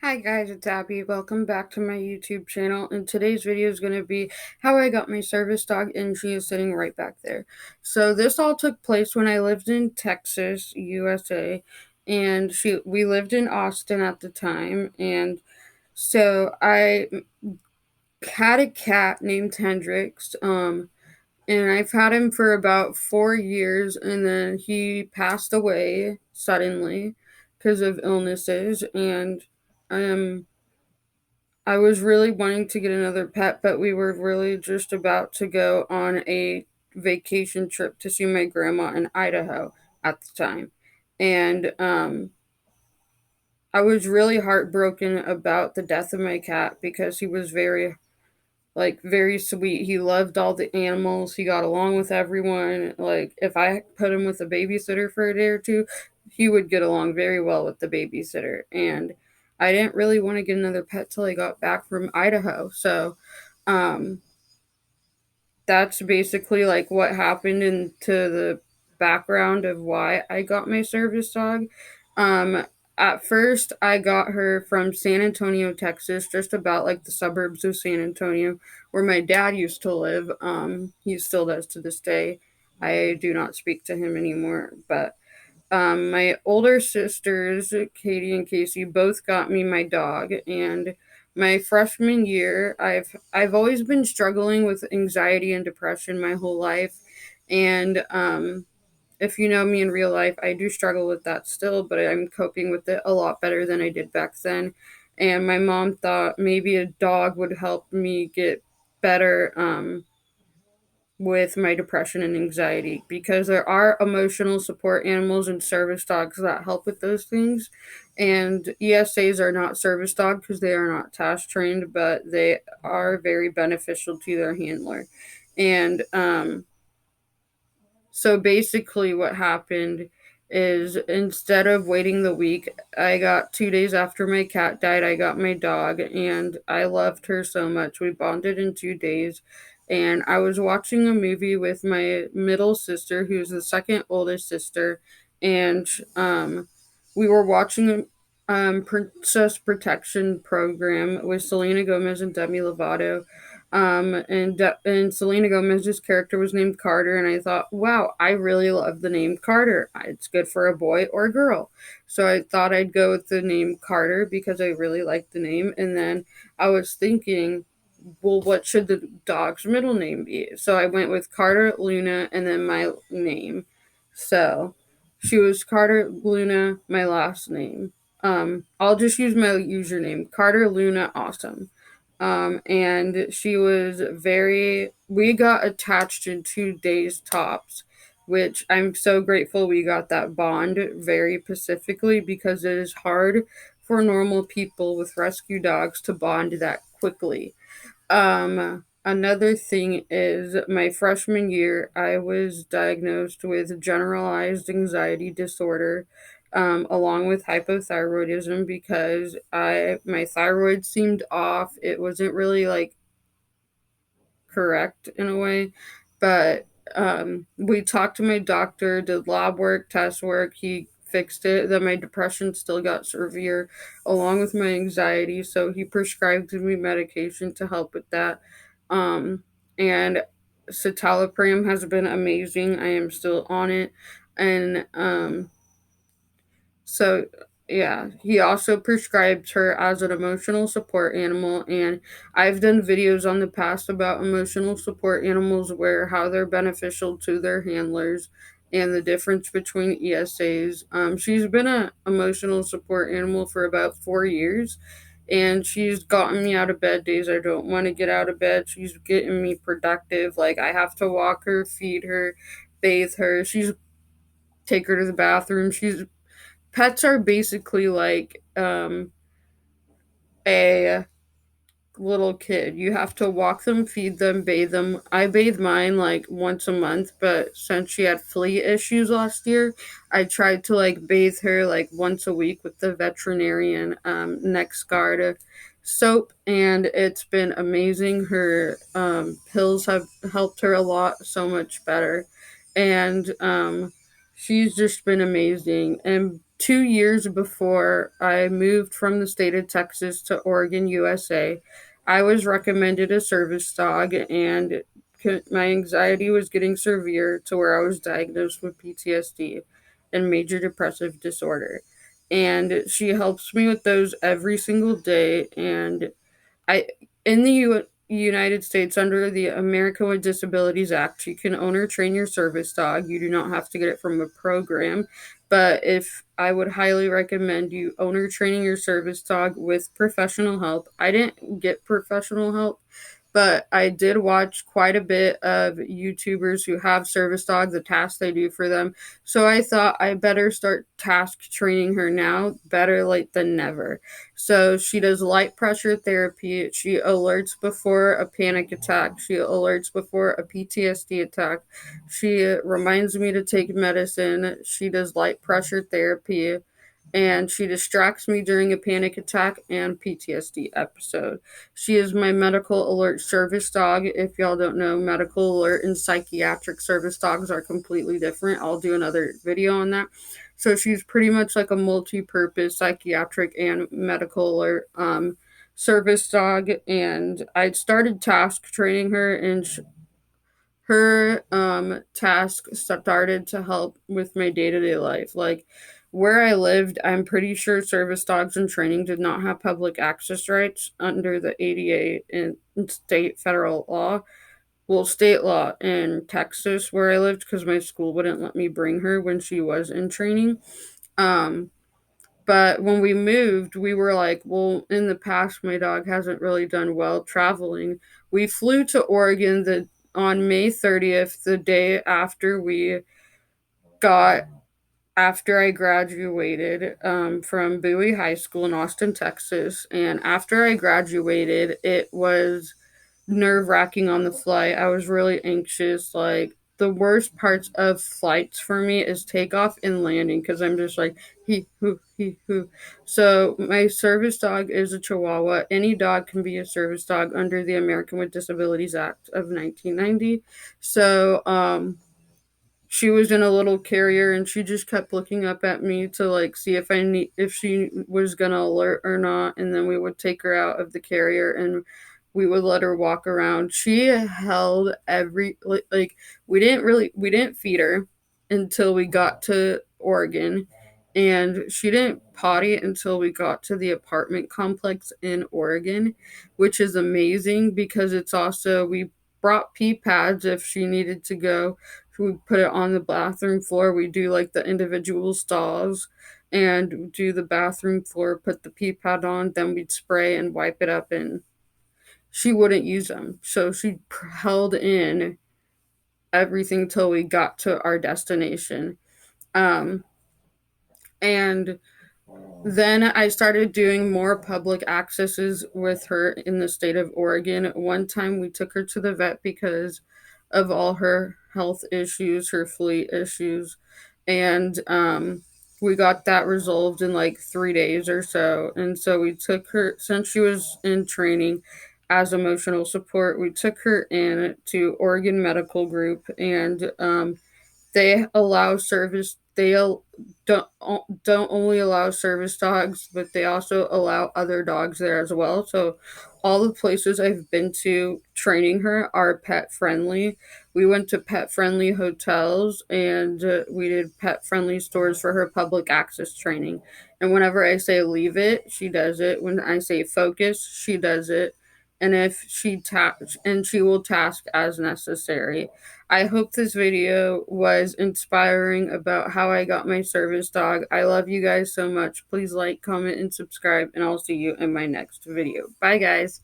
Hi guys, it's Abby. Welcome back to my YouTube channel, and today's video is going to be how I got my service dog, and she is sitting right back there. So this all took place when I lived in Texas, USA, and we lived in Austin at the time, and so I had a cat named Hendrix, and I've had him for about 4 years, and then he passed away suddenly because of illnesses, and um I was really wanting to get another pet, but we were really just about to go on a vacation trip to see my grandma in Idaho at the time. And I was really heartbroken about the death of my cat because he was very sweet. He loved all the animals. He got along with everyone. Like if I put him with a babysitter for a day or two, he would get along very well with the babysitter. And I didn't really want to get another pet till I got back from Idaho. So, um that's basically like what happened into the background of why I got my service dog. Um, at first, I got her from San Antonio, Texas, just about like the suburbs of San Antonio, where my dad used to live. He still does to this day. I do not speak to him anymore, but my older sisters, Katie and Casey, both got me my dog, and my freshman year, I've always been struggling with anxiety and depression my whole life, and if you know me in real life, I do struggle with that still, but I'm coping with it a lot better than I did back then. And my mom thought maybe a dog would help me get better. With my depression and anxiety because there are emotional support animals and service dogs that help with those things. And ESAs are not service dog because they are not task trained, but they are very beneficial to their handler. And so basically, what happened is instead of waiting the week, I got 2 days after my cat died, I got my dog, and I loved her so much. We bonded in 2 days. And I was watching a movie with my middle sister, who's the second oldest sister, and we were watching a Princess Protection program with Selena Gomez and Demi Lovato, and Selena Gomez's character was named Carter, and I thought, wow, I really love the name Carter. It's good for a boy or a girl, so I thought I'd go with the name Carter because I really liked the name. And then I was thinking, well, what should the dog's middle name be? So I went with Carter Luna and then my name. So she was Carter Luna, my last name. I'll just use my username, Carter Luna Awesome. And she was we got attached in 2 days tops, which I'm so grateful we got that bond very specifically because it is hard for normal people with rescue dogs to bond that quickly. Another thing is my freshman year, I was diagnosed with generalized anxiety disorder, along with hypothyroidism because my thyroid seemed off. It wasn't really like correct in a way, but we talked to my doctor, did lab work, test work. He fixed it. Then my depression still got severe, along with my anxiety. So he prescribed me medication to help with that. And citalopram has been amazing. I am still on it, and so, yeah, he also prescribed her as an emotional support animal, and I've done videos on the past about emotional support animals where how they're beneficial to their handlers and the difference between ESAs. She's been an emotional support animal for about 4 years, and she's gotten me out of bed days I don't want to get out of bed. She's getting me productive. Like I have to walk her, feed her, bathe her. She's take her to the bathroom. She's Pets are basically like a little kid. You have to walk them, feed them, bathe them. I bathe mine like once a month, but since she had flea issues last year, I tried to like bathe her like once a week with the veterinarian Next soap, and it's been amazing. Her pills have helped her a lot, so much better, and she's just been amazing. And 2 years before I moved from the state of Texas to Oregon, USA, I was recommended a service dog, and my anxiety was getting severe to where I was diagnosed with PTSD and major depressive disorder. And she helps me with those every single day. And I in the United States, under the American with Disabilities Act, you can own or train your service dog. You do not have to get it from a program. But if I would highly recommend you owner training your service dog with professional help. I didn't get professional help, but I did watch quite a bit of YouTubers who have service dogs, the tasks they do for them. So I thought I better start task training her now. Better late than never. So she does light pressure therapy. She alerts before a panic attack. She alerts before a PTSD attack. She reminds me to take medicine. She does light pressure therapy. And she distracts me during a panic attack and PTSD episode. She is my medical alert service dog. If y'all don't know, medical alert and psychiatric service dogs are completely different. I'll do another video on that. So she's pretty much like a multi-purpose psychiatric and medical alert service dog. And I started task training her, and her task started to help with my day-to-day life. Like where I lived, I'm pretty sure service dogs in training did not have public access rights under the ADA and state federal law. Well, state law in Texas where I lived, because my school wouldn't let me bring her when she was in training. Um, but when we moved, we were like, well, in the past, my dog hasn't really done well traveling. We flew to Oregon on May 30th, the day got after I graduated from Bowie High School in Austin, Texas. And after I graduated, it was nerve wracking on the flight. I was really anxious. Like the worst parts of flights for me is takeoff and landing, because I'm just like he hoo. So my service dog is a Chihuahua. Any dog can be a service dog under the American with Disabilities Act of 1990. So she was in a little carrier, and she just kept looking up at me to like see if she was gonna alert or not, and then we would take her out of the carrier and we would let her walk around. She held every like we didn't feed her until we got to Oregon, and she didn't potty until we got to the apartment complex in Oregon, which is amazing because it's also we brought pee pads if she needed to go. We put it on the bathroom floor. We do like the individual stalls and do the bathroom floor, put the pee pad on, then we'd spray and wipe it up, and she wouldn't use them. So she held in everything till we got to our destination. Um, and then I started doing more public accesses with her in the state of Oregon. One time we took her to the vet because of all her health issues, her fleet issues, and we got that resolved in like 3 days or so. And so we took her, since she was in training as emotional support, we took her in to Oregon Medical Group, and they allow service. Don't don't only allow service dogs, but they also allow other dogs there as well. So all the places I've been to training her are pet friendly. We went to pet friendly hotels, and we did pet friendly stores for her public access training. And whenever I say leave it, she does it. When I say focus, she does it. And if she will task as necessary. I hope this video was inspiring about how I got my service dog. I love you guys so much. Please like, comment, and subscribe, and I'll see you in my next video. Bye, guys.